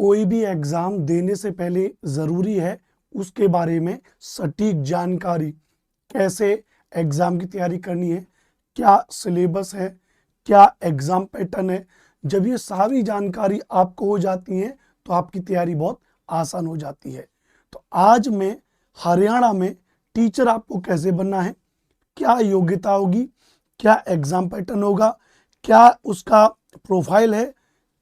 कोई भी एग्जाम देने से पहले जरूरी है उसके बारे में सटीक जानकारी, कैसे एग्जाम की तैयारी करनी है, क्या सिलेबस है, क्या एग्जाम पैटर्न है। जब ये सारी जानकारी आपको हो जाती है तो आपकी तैयारी बहुत आसान हो जाती है। तो आज मैं हरियाणा में टीचर आपको कैसे बनना है, क्या योग्यता होगी, क्या एग्जाम पैटर्न होगा, क्या उसका प्रोफाइल है,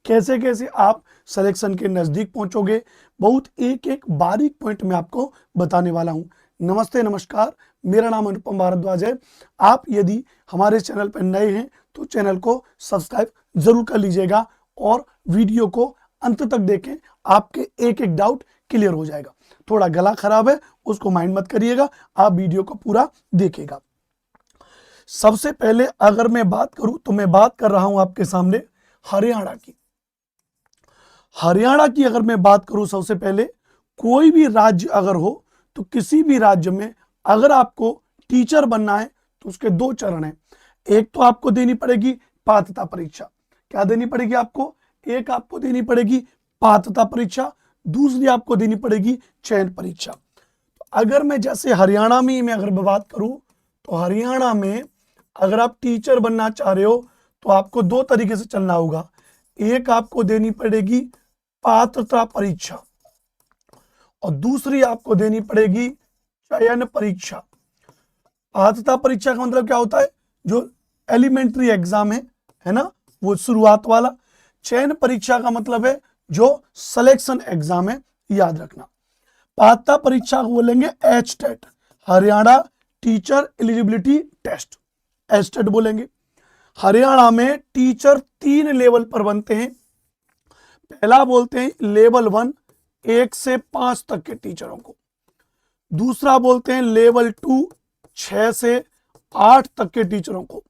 कैसे कैसे आप सिलेक्शन के नज़दीक पहुंचोगे, बहुत एक एक बारीक पॉइंट में आपको बताने वाला हूं। नमस्ते, नमस्कार, मेरा नाम अनुपम भारद्वाज है। आप यदि हमारे चैनल पर नए हैं तो चैनल को सब्सक्राइब जरूर कर लीजिएगा और वीडियो को अंत तक देखें, आपके एक एक डाउट क्लियर हो जाएगा। थोड़ा गला खराब है, उसको माइंड मत करिएगा, आप वीडियो को पूरा देखिएगा। सबसे पहले अगर मैं बात करूं तो मैं बात कर रहा हूं आपके सामने हरियाणा की। हरियाणा की अगर मैं बात करूं, सबसे पहले कोई भी राज्य अगर हो तो किसी भी राज्य में अगर आपको टीचर बनना है तो उसके दो चरण हैं। एक तो आपको देनी पड़ेगी पात्रता परीक्षा। क्या देनी पड़ेगी आपको? एक आपको देनी पड़ेगी पात्रता परीक्षा, दूसरी आपको देनी पड़ेगी चयन परीक्षा। तो अगर मैं जैसे हरियाणा में मैं अगर बात करूं तो हरियाणा में अगर आप टीचर बनना चाह रहे हो तो आपको दो तरीके से चलना होगा। एक आपको देनी पड़ेगी पात्रता परीक्षा और दूसरी आपको देनी पड़ेगी चयन परीक्षा। पात्रता परीक्षा का मतलब क्या होता है? जो एलिमेंट्री एग्जाम है ना, वो शुरुआत वाला। चयन परीक्षा का मतलब है जो सिलेक्शन एग्जाम है, याद रखना। पात्रता परीक्षा को बोलेंगे HTET, Haryana teacher eligibility test, HTET बोलेंगे। हरियाणा में टीचर 3 लेवल पर बनते हैं। पहला बोलते हैं लेवल 1, 1 से 5 तक के टीचरों को। दूसरा बोलते हैं लेवल 2, 6 से 8 तक के टीचरों को।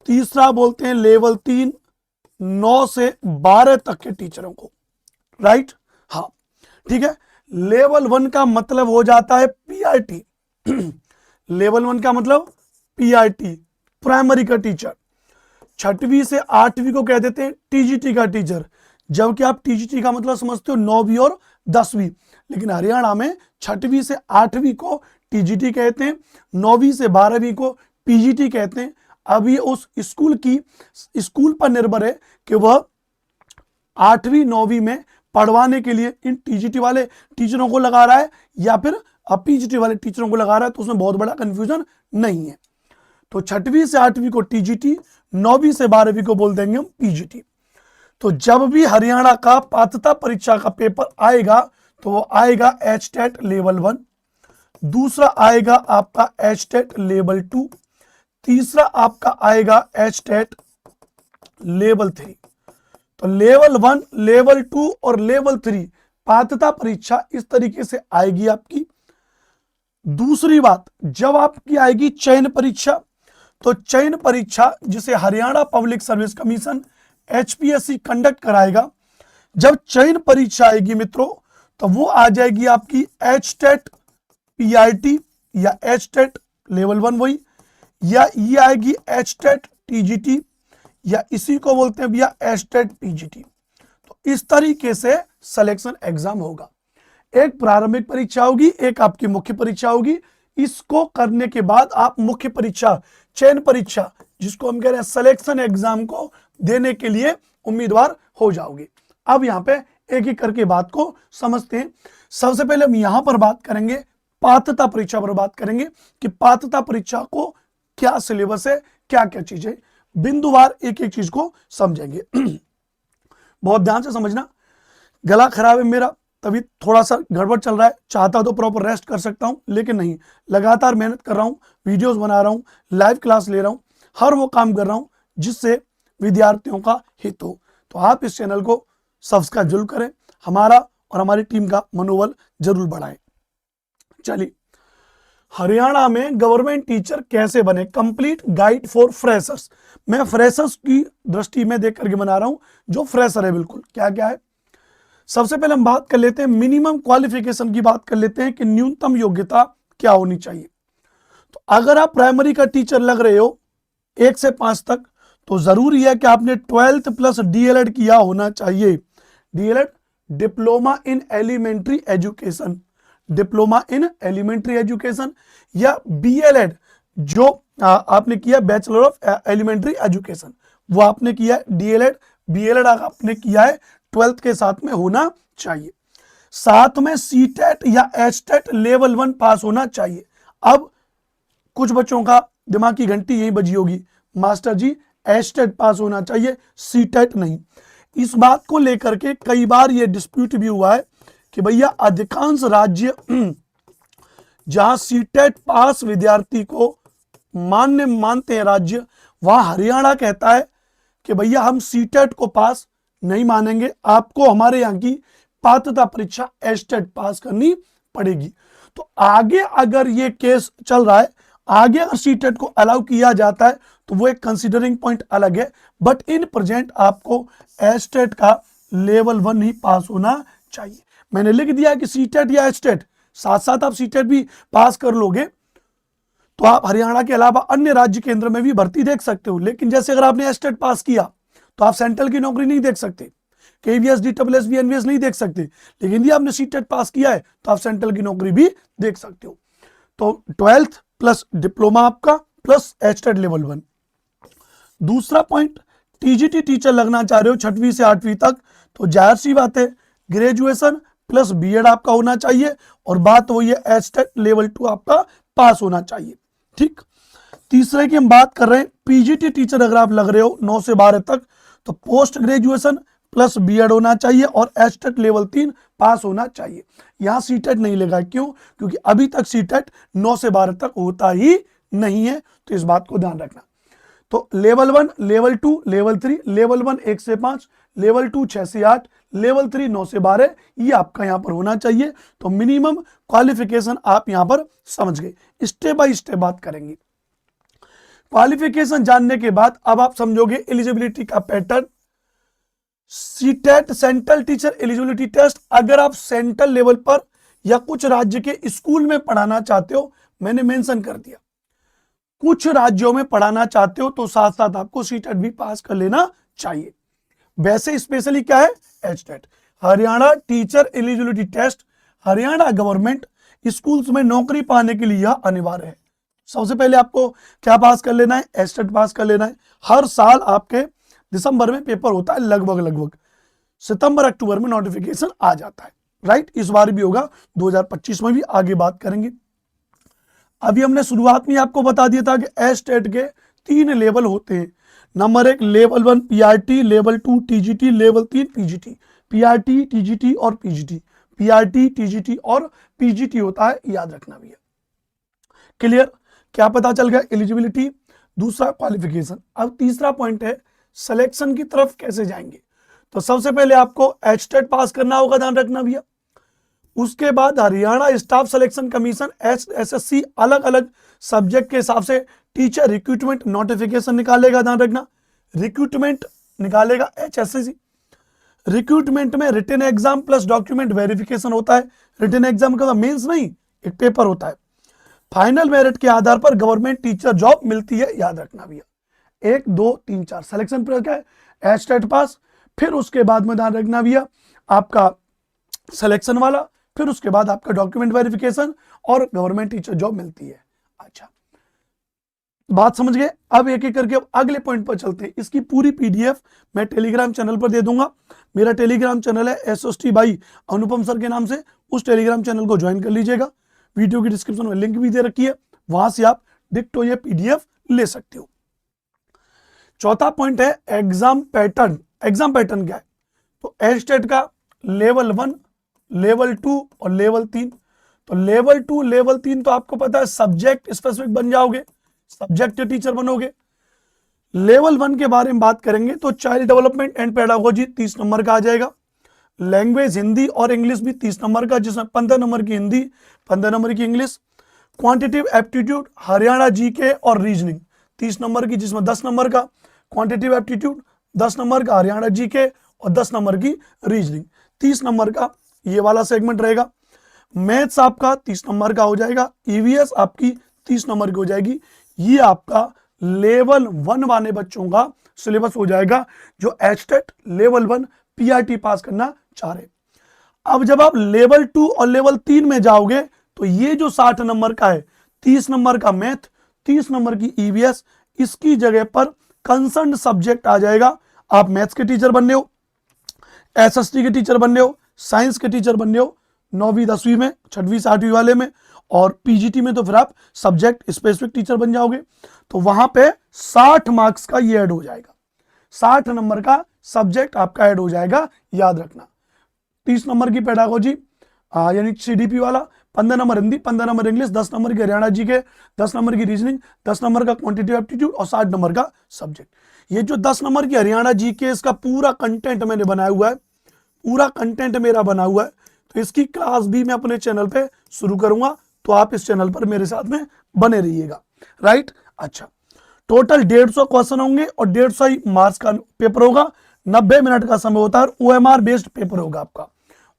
तीसरा बोलते हैं लेवल 3, 9 से 12 तक के टीचरों को। राइट? हाँ, ठीक है। लेवल 1 का मतलब हो जाता है पीआरटी। लेवल 1 का मतलब पीआरटी, प्राइमरी का टीचर। 6वीं से 8वीं को कह देते हैं टीजीटी का टीचर, जबकि आप टीजीटी का मतलब समझते हो 9वीं और 10वीं, लेकिन हरियाणा में 6वीं से 8वीं को टीजीटी कहते हैं, 9वीं से 12वीं को पीजीटी कहते हैं। अब ये उस स्कूल पर निर्भर है कि वह 8वीं 9वीं में पढ़वाने के लिए इन टीजीटी वाले टीचरों को लगा रहा है या फिर पीजीटी वाले टीचरों को लगा रहा है, तो उसमें बहुत बड़ा कंफ्यूजन नहीं है। तो 6वीं से 8वीं को टीजीटी, 9वीं से 12वीं को बोल देंगे हम पीजीटी। तो जब भी हरियाणा का पात्रता परीक्षा का पेपर आएगा तो वो आएगा एचटेट लेवल 1, दूसरा आएगा आपका एचटेट लेवल 2, तीसरा आपका आएगा एचटेट लेवल 3। तो लेवल 1, लेवल 2 और लेवल 3 पात्रता परीक्षा इस तरीके से आएगी आपकी। दूसरी बात, जब आपकी आएगी चयन परीक्षा, तो चयन परीक्षा जिसे Haryana public service commission HPSC conduct कराएगा, जब चयन परीक्षा आएगी मित्रों तो वो आ जाएगी आपकी एचटेट पीआरटी या एचटेट लेवल 1 वही, या ये आएगी एचटेट टीजीटी या इसी को बोलते हैं भैया एचटेट पीजीटी। तो इस तरीके से सिलेक्शन एग्जाम होगा। एक प्रारंभिक परीक्षा होगी, एक आपकी मुख्य परीक्षा होगी। इसको करने के बाद आप मुख्य परीक्षा, चयन परीक्षा जिसको हम कह रहे हैं सिलेक्शन एग्जाम को देने के लिए उम्मीदवार हो जाओगे। अब यहाँ पे एक एक करके बात को समझते हैं। सबसे पहले हम यहाँ पर बात करेंगे पात्रता परीक्षा पर बात करेंगे कि पात्रता परीक्षा को क्या सिलेबस है, क्या क्या चीजें, बिंदुवार एक एक चीज को समझेंगे। बहुत ध्यान से समझना। गला खराब है मेरा, तभी थोड़ा सा गड़बड़ चल रहा है। चाहता तो प्रॉपर रेस्ट कर सकता हूं, लेकिन नहीं, लगातार मेहनत कर रहा हूं, वीडियोस बना रहा हूं, लाइव क्लास ले रहा हूं, हर वो काम कर रहा हूं जिससे विद्यार्थियों का हित हो। तो आप इस चैनल को सब्सक्राइब जरूर करें, हमारा और हमारी टीम का मनोबल जरूर बढ़ाएं। चलिए, हरियाणा में गवर्नमेंट टीचर कैसे बने, कंप्लीट गाइड फॉर फ्रेशर्स। मैं फ्रेशर्स की दृष्टि में देख करके बना रहा हूं, जो फ्रेशर है बिल्कुल। क्या क्या है? सबसे पहले हम बात कर लेते हैं मिनिमम क्वालिफिकेशन की बात कर लेते हैं कि न्यूनतम योग्यता क्या होनी चाहिए। तो अगर आप प्राइमरी का टीचर लग रहे हो 1 से 5 तक, तो जरूरी है कि आपने 12th प्लस डीएलएड किया होना चाहिए। DElEd diploma in elementary education, diploma in elementary education, या बीएलएड जो आपने किया बैचलर ऑफ एलिमेंट्री एजुकेशन वो आपने किया है, डीएलएड बीएलएड आपने किया है 12th के साथ में होना चाहिए। साथ में सीटेट या एचटेट लेवल 1 पास होना चाहिए। अब कुछ बच्चों का दिमाग की घंटी यही बजी होगी, मास्टर जी एचटेट पास होना चाहिए, सीटेट नहीं। इस बात को लेकर के कई बार ये डिस्प्यूट भी हुआ है कि भैया अधिकांश राज्य जहां सीटेट पास विद्यार्थी को मान्य मानते हैं राज्य, वहां हरियाणा कहता है कि भैया हम सीटेट को पास नहीं मानेंगे, आपको हमारे यहाँ की पात्रता परीक्षा एचटेट पास करनी पड़ेगी। तो आगे अगर ये केस चल रहा है, आगे अगर सीटेट को अलाउ किया जाता है तो वो एक कंसीडरिंग पॉइंट अलग है, बट इन प्रेजेंट आपको एचटेट का लेवल 1 ही पास होना चाहिए। मैंने लिख दिया कि सीटेट या एचटेट, साथ साथ आप सीटेट भी पास कर लोगे तो आप हरियाणा के अलावा अन्य राज्य केंद्र में भी भर्ती देख सकते हो। लेकिन जैसे अगर आपने एचटेट पास किया तो आप सेंट्रल की नौकरी नहीं देख सकते, केवीएस डीडब्ल्यूएस एनवीएस नहीं देख सकते, लेकिन यदि आपने सीटेट पास किया है तो आप सेंट्रल की नौकरी भी देख सकते हो। तो 12th प्लस डिप्लोमा आपका प्लस एचटेट लेवल 1। दूसरा पॉइंट, टीजीटी टीचर लगना चाह रहे हो 6वीं से 8वीं तक, तो जाहिर सी बात है ग्रेजुएशन प्लस बीएड आपका होना चाहिए, और बात वही है एचटेट लेवल 2 आपका पास होना चाहिए। ठीक, तीसरे की हम बात कर रहे हैं, पीजीटी टीचर अगर आप लग रहे हो 9 से 12 तक, तो पोस्ट ग्रेजुएशन प्लस बीएड होना चाहिए और एचटेट लेवल 3 पास होना चाहिए। यहां सीटेट नहीं लगा, क्यों? क्योंकि अभी तक सीटेट 9 से 12 तक होता ही नहीं है, तो इस बात को ध्यान रखना। तो लेवल 1, लेवल 2, लेवल 3, लेवल 1 1 से 5, लेवल 2 6 से 8, लेवल 3 9 से 12, ये आपका यहां पर होना चाहिए। तो मिनिमम क्वालिफिकेशन आप यहां पर समझ गए। स्टेप बाय स्टेप बात करेंगे। क्वालिफिकेशन जानने के बाद अब आप समझोगे एलिजिबिलिटी का pattern. CTET central teacher eligibility test, अगर आप सेंट्रल लेवल पर या कुछ राज्य के स्कूल में पढ़ाना चाहते हो, मैंने मेंशन कर दिया, कुछ राज्यों में पढ़ाना चाहते हो तो साथ साथ आपको सीटेट भी पास कर लेना चाहिए। वैसे स्पेशली क्या है? HTET, Haryana teacher eligibility test, Haryana government schools में नौकरी पाने के लिए यह अनिवार्य है। सबसे पहले आपको क्या पास कर लेना है? एचटेट पास कर लेना है। हर साल आपके दिसंबर में पेपर होता है, लगभग सितंबर अक्टूबर में नोटिफिकेशन आ जाता है, राइट। इस बार भी होगा, 2025 में भी, आगे बात करेंगे। अभी हमने शुरुआत में आपको बता दिया था कि एचटेट के 3 लेवल होते हैं। Number 1 level 1 PRT, level 2 TGT, level 3 PGT. PRT, TGT और पीजीटी, पीआरटी, टीजीटी और पीजीटी होता है, याद रखना भैया। क्लियर? क्या पता चल गया? एलिजिबिलिटी, दूसरा क्वालिफिकेशन। अब तीसरा पॉइंट है सिलेक्शन की तरफ कैसे जाएंगे। तो सबसे पहले आपको एचटेट पास करना होगा, ध्यान रखना भैया। उसके बाद Haryana staff selection commission SSC अलग अलग सब्जेक्ट के हिसाब से टीचर रिक्रूटमेंट नोटिफिकेशन निकालेगा, ध्यान रखना। रिक्रूटमेंट निकालेगा एचएससी। रिक्रूटमेंट में written exam plus document verification होता है। रिटन एग्जाम का मेंस नहीं, एक पेपर होता है। फाइनल मेरिट के आधार पर गवर्नमेंट टीचर जॉब मिलती है, याद रखना भैया। 1 2 3 4 सिलेक्शन प्रक्रिया है, एचटेट पास, फिर उसके बाद में ध्यान रखना भैया आपका सिलेक्शन वाला, फिर उसके बाद आपका डॉक्यूमेंट वेरिफिकेशन और गवर्नमेंट टीचर जॉब मिलती है। अच्छा, बात समझ गए? अब एक एक करके अब अगले पॉइंट पर चलते हैं। इसकी पूरी पीडीएफ मैं टेलीग्राम चैनल पर दे दूंगा। मेरा टेलीग्राम चैनल है एसओएसटी बाई अनुपम सर के नाम से, उस टेलीग्राम चैनल को ज्वाइन कर लीजिएगा। वीडियो की डिस्क्रिप्शन में लिंक भी दे रखी है, वहां से आप डिक्टो ये पीडीएफ ले सकते हो। चौथा पॉइंट है एग्जाम पैटर्न। एग्जाम पैटर्न क्या है? तो एचटेट का लेवल 1, लेवल 2 और लेवल 3। तो लेवल 2 लेवल 3 तो आपको पता है सब्जेक्ट स्पेसिफिक बन जाओगे, सब्जेक्ट टीचर बनोगे। लेवल 1 के बारे में बात करेंगे तो child development and pedagogy 30 number का आ जाएगा। लैंग्वेज हिंदी और इंग्लिश भी 30 नंबर का, जिसमें 15 नंबर की हिंदी, 15 नंबर की English. Quantitative aptitude Haryana GK और रीजनिंग 30 नंबर की, जिसमें 10 नंबर का क्वांटिटिव एप्टीट्यूड, 10 नंबर का हरियाणा जीके और 10 नंबर की रीजनिंग। 30 नंबर का ये वाला सेगमेंट रहेगा। मैथ्स आपका 30 नंबर का हो जाएगा। ईवीएस आपकी 30 नंबर की हो जाएगी। ये आपका लेवल 1 वाले बच्चों का सिलेबस हो जाएगा जो एचटेट लेवल 1 पीआरटी पास करना चाह रहे। अब जब आप लेवल 2 और लेवल 3 में जाओगे तो ये जो 60 नंबर का है, 30 नंबर का मैथ, 30 नंबर की ईवीएस, इसकी जगह पर कंसर्न सब्जेक्ट आ जाएगा। आप मैथ्स के टीचर बनने हो, एसएसटी के टीचर बनने हो, साइंस के टीचर बनने हो 9वीं 10वीं में, 6वीं 7वीं वाले में, और पीजीटी में तो फिर आप सब्जेक्ट स्पेसिफिक टीचर बन जाओगे। तो वहां पे 60 मार्क्स का ये ऐड हो जाएगा, 60 नंबर का सब्जेक्ट आपका ऐड हो जाएगा, याद रखना। 30 नंबर की पेडागोजी यानी सीडीपी वाला, 15 number Hindi, 15 number English, 10 number की हरियाणा जीके, 10 नंबर की रीजनिंग, 10 नंबर का क्वांटिटेटिव एप्टीट्यूड और 60 नंबर का सब्जेक्ट। ये जो 10 नंबर की हरियाणा जीके, इसका पूरा कंटेंट मैंने बनाया हुआ है, पूरा कंटेंट मेरा बना हुआ है। तो इसकी क्लास भी मैं अपने चैनल पे शुरू करूंगा, तो आप इस चैनल पर मेरे साथ में बने रहिएगा, राइट। अच्छा, टोटल 150 क्वेश्चन होंगे और 150 ही मार्क्स का पेपर होगा। 90 मिनट का समय होता है, ओएमआर बेस्ड पेपर होगा आपका।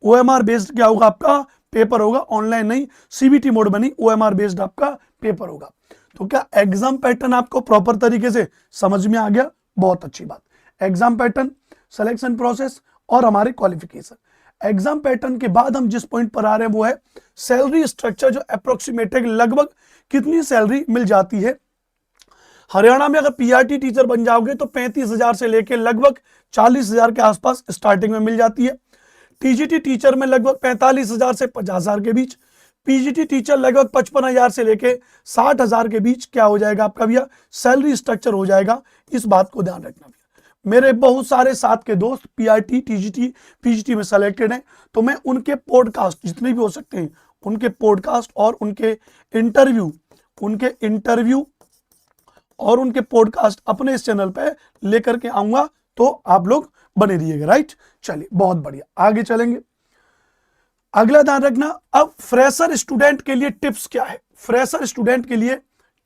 ओएमआर बेस्ड क्या होगा आपका पेपर होगा, ऑनलाइन नहीं, सीबीटी मोड बनी, ओएमआर बेस्ड आपका पेपर होगा। तो क्या एग्जाम पैटर्न आपको प्रॉपर तरीके से समझ में आ गया? बहुत अच्छी बात। एग्जाम पैटर्न, सिलेक्शन प्रोसेस और हमारे क्वालिफिकेशन। एग्जाम पैटर्न के बाद हम जिस पॉइंट पर आ रहे हैं वो है सैलरी स्ट्रक्चर, जो अप्रोक्सीमेट है, लगभग कितनी सैलरी मिल जाती है। हरियाणा में अगर पीआरटी टीचर बन जाओगे तो 35,000 से लेकर लगभग 40,000 के आसपास स्टार्टिंग में मिल जाती है। टीजीटी टीचर में लगभग 45,000 से 50,000 के बीच। पीजीटी टीचर लगभग 55,000 से लेके 60,000 के बीच क्या हो जाएगा आपका भैया, सैलरी स्ट्रक्चर हो जाएगा। इस बात को ध्यान रखना भैया। मेरे बहुत सारे साथ के दोस्त पीआरटी, टीजीटी, पीजीटी में सेलेक्टेड हैं, तो मैं उनके पॉडकास्ट जितने भी हो सकते हैं, उनके पॉडकास्ट और उनके इंटरव्यू और उनके पॉडकास्ट अपने इस चैनल पे लेकर के आऊंगा, तो आप लोग बने रहिएगा, राइट। चलिए, बहुत बढ़िया, आगे चलेंगे। अगला ध्यान रखना, अब फ्रेशर स्टूडेंट के लिए टिप्स क्या है। फ्रेशर स्टूडेंट के लिए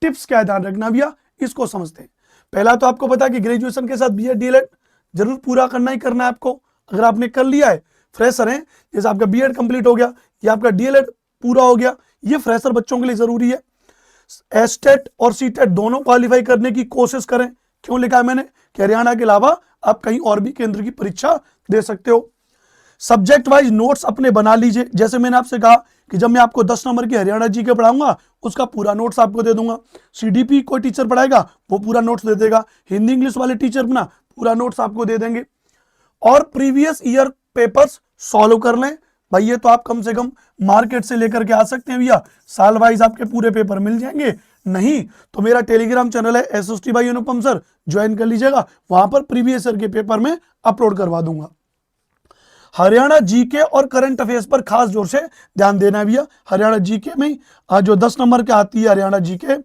टिप्स क्या है, ध्यान रखना भैया, इसको समझते हैं। पहला तो आपको पता है कि ग्रेजुएशन के साथ बीएड डीएलएड जरूर पूरा करना ही करना है आपको। अगर आपने कर लिया है, फ्रेशर है, जैसे आपका बीएड कंप्लीट हो गया या आपका डीएलएड पूरा हो गया, ये फ्रेशर बच्चों के लिए जरूरी है। एस्टेट और सीटेट दोनों क्वालिफाई करने की कोशिश करें। क्यों लिखा है मैंने कि हरियाणा के अलावा आप कहीं और भी केंद्र की परीक्षा दे सकते हो। सब्जेक्ट वाइज नोट्स अपने बना लीजिए। जैसे मैंने आपसे कहा कि जब मैं आपको 10 नंबर की हरियाणा जी के पढ़ाऊंगा, उसका पूरा नोट्स आपको दे दूंगा। सीडीपी कोई टीचर पढ़ाएगा, वो पूरा नोट्स दे देगा। हिंदी इंग्लिश वाले टीचर अपना पूरा नोट्स आपको दे देंगे। और प्रीवियस ईयर पेपर्स सॉल्व कर लें भाई। ये तो आप कम से कम मार्केट से लेकर के आ सकते हैं भैया, साल वाइज आपके पूरे पेपर मिल जाएंगे। नहीं तो मेरा टेलीग्राम चैनल है SST by Anupam sir, join कर लीजिएगा, वहां पर प्रीवियस ईयर के पेपर में अपलोड करवा दूंगा। हरियाणा जीके और करंट अफेयर्स पर खास जोर से ध्यान देना भैया। हरियाणा जीके में जो 10 नंबर की आती है हरियाणा जीके,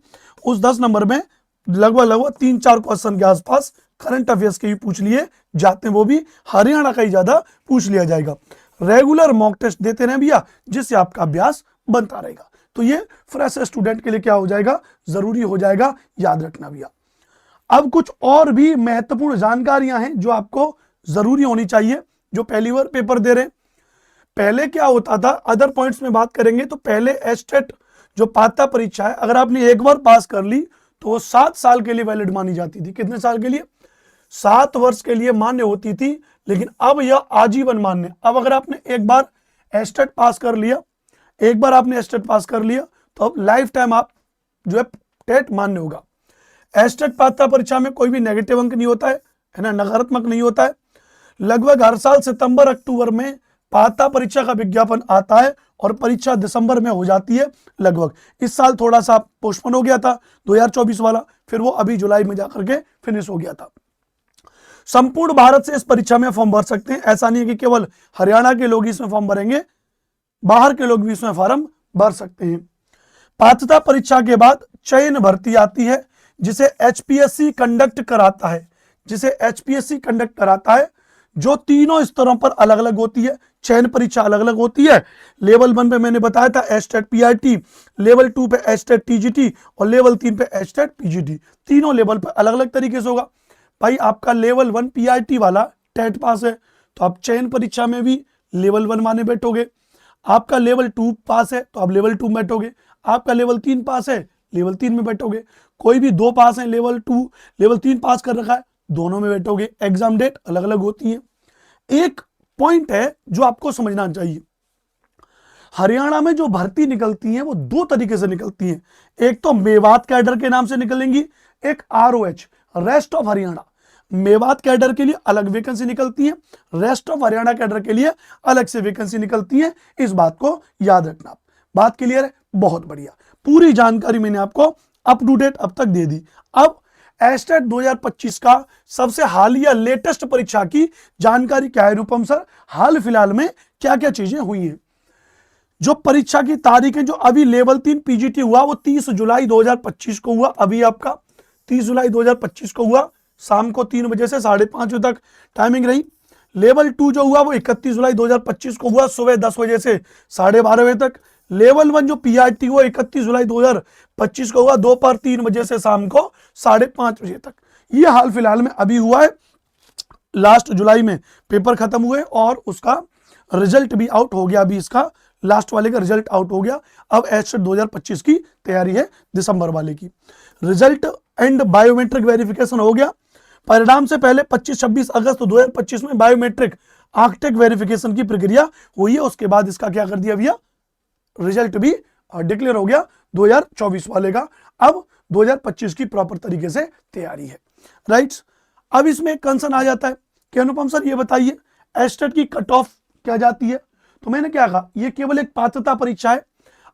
उस 10 नंबर में लगभग 3-4 क्वेश्चन के आसपास करंट अफेयर्स के भी पूछ लिए जाते हैं, वो भी हरियाणा का ही ज्यादा पूछ लिया जाएगा। रेगुलर मॉक टेस्ट देते रहे भैया, जिससे आपका अभ्यास बनता रहेगा। तो ये फ्रेश स्टूडेंट के लिए क्या हो जाएगा, जरूरी हो जाएगा, याद रखना भैया। अब कुछ और भी महत्वपूर्ण जानकारियां हैं जो आपको जरूरी होनी चाहिए, जो पहली बार पेपर दे रहे हैं। पहले क्या होता था, अदर पॉइंट्स में बात करेंगे तो पहले एस्टेट जो पात्रता परीक्षा है, अगर आपने एक बार पास कर ली तो वो 7 साल के लिए वैलिड मानी जाती थी। कितने साल के लिए? 7 वर्ष के लिए मान्य होती थी। लेकिन अब यह आजीवन मान्य। अब अगर आपने एक बार एस्टेट पास कर लिया, एक बार आपने एस्टेट पास कर लिया, तो अब लाइफ टाइम आप जो है टेट मान्य होगा। एस्टेट पात्रता परीक्षा में कोई भी नेगेटिव अंक नहीं होता है ना, नकारात्मक नहीं होता है। लगभग हर साल सितंबर अक्टूबर में पात्रता परीक्षा का विज्ञापन आता है और परीक्षा दिसंबर में हो जाती है लगभग। इस साल थोड़ा सा पोस्टपोन हो गया था 2024 वाला, फिर वो अभी जुलाई में जाकर के फिनिश हो गया था। संपूर्ण भारत से इस परीक्षा में फॉर्म भर सकते हैं। ऐसा नहीं है कि केवल हरियाणा के लोग इसमें फॉर्म भरेंगे, बाहर के लोग भी इसमें फॉर्म भर सकते हैं। पात्रता परीक्षा के बाद चयन भर्ती आती है, जिसे एचपीएससी कंडक्ट कराता है, जो तीनों स्तरों पर अलग अलग होती है। चयन परीक्षा अलग अलग होती है। लेवल 1 पे मैंने बताया था एस्टेट पीआरटी, लेवल 2 पे एस्टेट टीजीटी और लेवल 3 पे एस्टेट पीजीटी। तीनों लेवल पर अलग अलग तरीके से होगा। भाई आपका लेवल 1 पीआरटी वाला टेट पास है तो आप चयन परीक्षा में भी लेवल 1 माने बैठोगे। आपका लेवल 2 पास है तो आप लेवल 2 में बैठोगे। आपका लेवल 3 पास है, लेवल 3 में बैठोगे। कोई भी 2 पास है, लेवल 2 लेवल 3 पास कर रखा है, दोनों में बैठोगे। एग्जाम डेट अलग अलग होती है। एक पॉइंट है जो आपको समझना चाहिए। हरियाणा में जो भर्ती निकलती है वो दो तरीके से निकलती है, एक तो मेवात कैडर के नाम से निकलेंगी, एक ROH rest of Haryana. Mewat cadre के लिए अलग वैकेंसी निकलती है, रेस्ट ऑफ हरियाणा कैडर के लिए अलग से वैकेंसी निकलती है। इस बात को याद रखना। बात क्लियर है? बहुत बढ़िया, पूरी जानकारी मैंने आपको अप टू डेट अब तक दे दी। अब एस्टेट 2025 का सबसे हालिया लेटेस्ट परीक्षा की जानकारी क्या है अनुपम सर? हाल फिलहाल में क्या क्या चीजें हुई हैं? जो परीक्षा की तारीख है, जो अभी लेवल 3 PGT हुआ वो 30 जुलाई 2025 को हुआ। अभी आपका 30 जुलाई 2025 को हुआ, शाम को 3 बजे से 5:30 बजे तक टाइमिंग रही। लेवल 2 जो हुआ वो 31 जुलाई 2025 को हुआ, सुबह 10 बजे से 12:30 बजे तक। लेवल 1 जो PRT हुआ 31 जुलाई 2025 को हुआ, दोपहर 3 बजे से शाम को 5:30 बजे तक। ये हाल फिलहाल में अभी हुआ है, लास्ट जुलाई में पेपर खत्म हुए और उसका रिजल्ट भी आउट हो गया। अभी इसका लास्ट वाले का रिजल्ट आउट हो गया। अब एस्टेट 2025 की तैयारी है दिसंबर वाले की। रिजल्ट एंड बायोमेट्रिक वेरिफिकेशन हो गया। परिणाम से पहले 25-26 अगस्त 2025 में बायोमेट्रिक आंकटेक वेरिफिकेशन की प्रक्रिया हुई है। उसके बाद इसका क्या कर दिया भैया, रिजल्ट भी डिक्लेयर हो गया 2024 वाले का। अब 2025 की प्रॉपर तरीके से तैयारी है, राइट्स। अब इसमें एक कंसर्न आ जाता है कि अनुपम सर ये बताइए एस्टेट की कट ऑफ क्या जाती है? तो मैंने क्या कहा, ये केवल एक पात्रता परीक्षा है।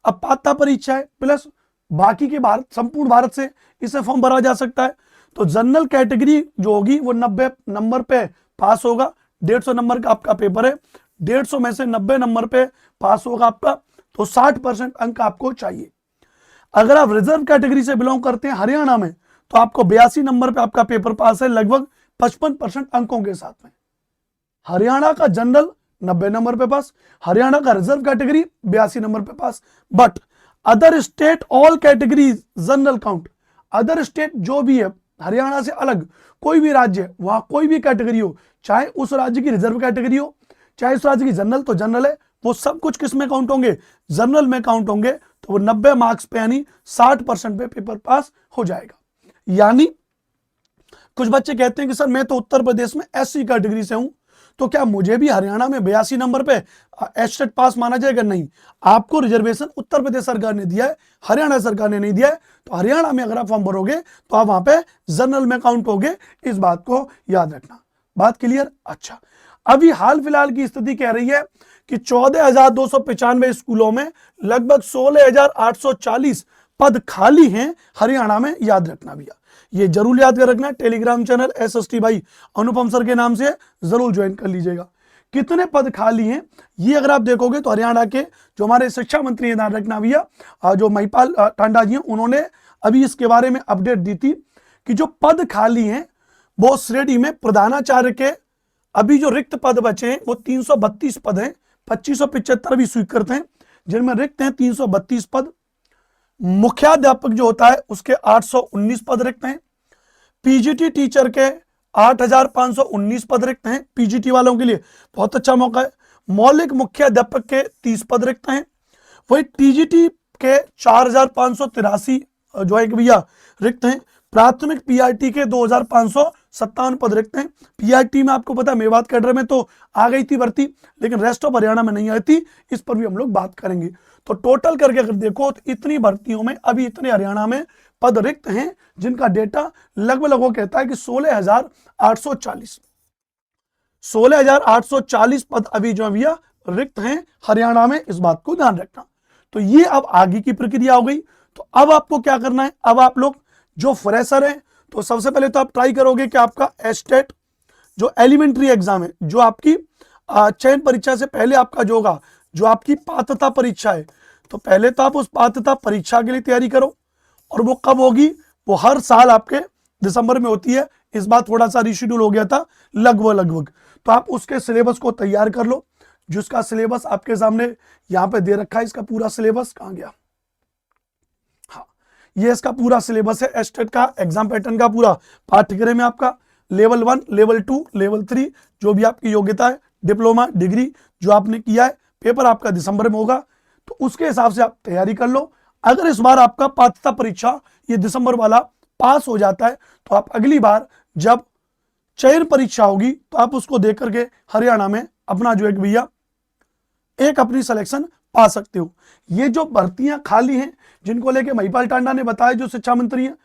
अब पात्रता परीक्षा है प्लस बाकी के भारत, संपूर्ण भारत से इसे फॉर्म भरा जा सकता है। तो जनरल कैटेगरी जो होगी वो 90 नंबर पे पास होगा। 150 नंबर का आपका पेपर है, 150 में से 90 नंबर पे पास होगा आपका, तो 60% अंक आपको चाहिए। अगर आप रिजर्व कैटेगरी से बिलोंग करते हैं हरियाणा में, तो आपको 82 नंबर पे आपका पेपर पास है, लगभग 55% अंकों के साथ में। हरियाणा का जनरल 90 नंबर पे पास, हरियाणा का रिजर्व कैटेगरी 82 नंबर पे pass. But other state all category general count, other state जो भी है हरियाणा से अलग कोई भी राज्य है, वहां कोई भी कैटेगरी हो, चाहे उस राज्य की रिजर्व कैटेगरी हो, चाहे उस राज्य की जनरल, तो जनरल है, वो सब कुछ किस में काउंट होंगे? जनरल में काउंट होंगे। तो वो 90 मार्क्स पे यानी 60% पे पेपर पास हो जाएगा। यानी कुछ बच्चे कहते हैं कि सर मैं तो उत्तर प्रदेश में SC कैटेगरी से हूं, तो क्या मुझे भी हरियाणा में 82 नंबर पे एस्टेट पास माना जाएगा? नहीं, आपको रिजर्वेशन उत्तर प्रदेश सरकार ने दिया है, हरियाणा सरकार ने नहीं दिया है। तो हरियाणा में अगर आप फॉर्म भरोगे तो आप वहां पे जनरल में काउंट होगे, इस बात को याद रखना। बात क्लियर? अच्छा, अभी हाल फिलहाल की स्थिति कह रही है कि 14,295 स्कूलों में लगभग 16,840 पद खाली हैं हरियाणा में। याद रखना भैया, ये जरूर याद कर रखना। टेलीग्राम चैनल SST भाई अनुपम सर के नाम से जरूर ज्वाइन कर लीजिएगा। कितने पद खाली हैं ये अगर आप देखोगे तो हरियाणा के जो हमारे शिक्षा मंत्री हैं, ध्यान रखना भैया, जो महिपाल टांडा जी हैं, उन्होंने अभी इसके बारे में अपडेट दी थी कि जो पद खाली हैं वो श्रेणी में प्रधानाचार्य के अभी जो रिक्त पद बचे हैं वो 332 पद हैं। 2575 भी स्वीकृत हैं, जिनमें रिक्त हैं 332 पद। मुख्याध्यापक जो होता है उसके 819 पद रिक्त हैं। PGT टीचर के 8,519 पद रिक्त हैं। PGT वालों के लिए बहुत अच्छा मौका है। मौलिक मुख्याध्यापक के 30 पद रिक्त हैं। वही TGT के 4,583 जो है कि भैया रिक्त हैं। प्राथमिक PRT के 2,557 पद रिक्त हैं। PRT में आपको पता है मेवात कैडर में तो आ गई थी भर्ती, लेकिन रेस्ट ऑफ हरियाणा में नहीं आई थी, इस पर भी हम लोग बात करेंगे। तो टोटल करके अगर देखो तो इतनी भर्तियों में अभी इतने हरियाणा में पद रिक्त हैं, जिनका डेटा लगभग वो कहता है कि 16,840 पद अभी जो भैया रिक्त हैं हरियाणा में। इस बात को ध्यान रखना। तो ये अब आगे की प्रक्रिया हो गई। तो अब आपको क्या करना है, अब आप लोग जो फ्रेशर हैं, तो सबसे पहले तो आप ट्राई करोगे कि आपका एस्टेट जो एलिमेंट्री एग्जाम है, जो आपकी चयन परीक्षा से पहले आपका जो होगा, जो आपकी पात्रता परीक्षा है, तो पहले तो आप उस पात्रता परीक्षा के लिए तैयारी करो। और वो कब होगी? वो हर साल आपके दिसंबर में होती है। इस बार थोड़ा सा रिशेड्यूल हो गया था लगभग। तो आप उसके सिलेबस को तैयार कर लो, जिसका सिलेबस आपके सामने यहाँ पे दे रखा है। इसका पूरा सिलेबस कहाँ गया? हाँ, ये इसका पूरा सिलेबस है एस्टेट का, एग्जाम पैटर्न का पूरा पाठ्यक्रम है आपका। लेवल 1, लेवल 2, लेवल 3 जो भी आपकी योग्यता है, डिप्लोमा, डिग्री जो आपने किया है, पेपर आपका दिसंबर में होगा। तो उसके हिसाब से आप तैयारी कर लो। अगर इस बार आपका पात्रता परीक्षा ये दिसंबर वाला पास हो जाता है, तो आप अगली बार जब चयन परीक्षा होगी तो आप उसको देख करके हरियाणा में अपना जो है कि भैया एक अपनी सिलेक्शन पा सकते हो। ये जो भर्तियां खाली हैं जिनको लेके महिपाल टांडा ने बताया, जो शिक्षा मंत्री हैं,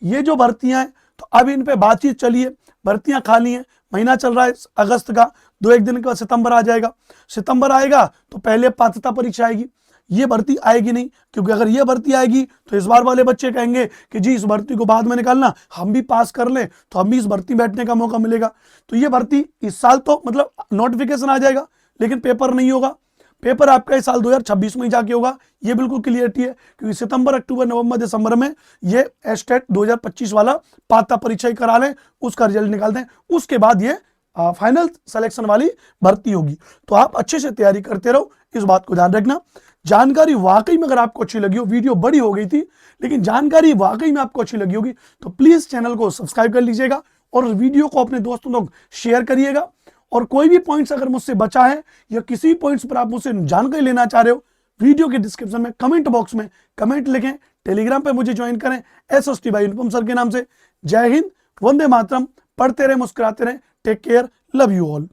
ये जो भर्तियां हैं तो अब इन पे बातचीत चली है। भर्तियां खाली हैं, महीना चल रहा है अगस्त का, 2-1 दिन के बाद सितंबर आ जाएगा। सितंबर आएगा तो पहले पात्रता परीक्षा आएगी, ये भर्ती आएगी नहीं, क्योंकि अगर ये भर्ती आएगी तो इस बार वाले बच्चे कहेंगे कि जी इस भर्ती को बाद में निकालना, हम भी पास कर लें तो हम भी इस भर्ती में बैठने का मौका मिलेगा। तो ये भर्ती इस साल तो मतलब नोटिफिकेशन आ जाएगा लेकिन पेपर नहीं होगा। पेपर आपका इस साल 2026 में जाके होगा, ये बिल्कुल क्लियरिटी है, क्योंकि सितंबर, अक्टूबर, नवंबर, दिसंबर में ये एस्टेट 2025 वाला पात्रता परीक्षा ही करा लें, उसका रिजल्ट निकाल दें, उसके बाद ये फाइनल सिलेक्शन वाली भर्ती होगी। तो आप अच्छे से तैयारी करते रहो, इस बात को ध्यान रखना। जानकारी वाकई में अगर आपको अच्छी लगी हो, वीडियो बड़ी हो गई थी लेकिन जानकारी वाकई में आपको अच्छी लगी होगी तो प्लीज चैनल को सब्सक्राइब कर लीजिएगा और वीडियो को अपने दोस्तों लोग शेयर करिएगा। और कोई भी पॉइंट्स अगर मुझसे बचा है या किसी पॉइंट्स पर आप मुझसे जानकारी लेना चाह रहे हो, वीडियो के डिस्क्रिप्शन में कमेंट बॉक्स में कमेंट लिखें। टेलीग्राम पे मुझे ज्वाइन करें SST भाई अनुपम सर के नाम से। जय हिंद, वंदे मातरम, पढ़ते रहे, मुस्कुराते रहे, take care, love you all.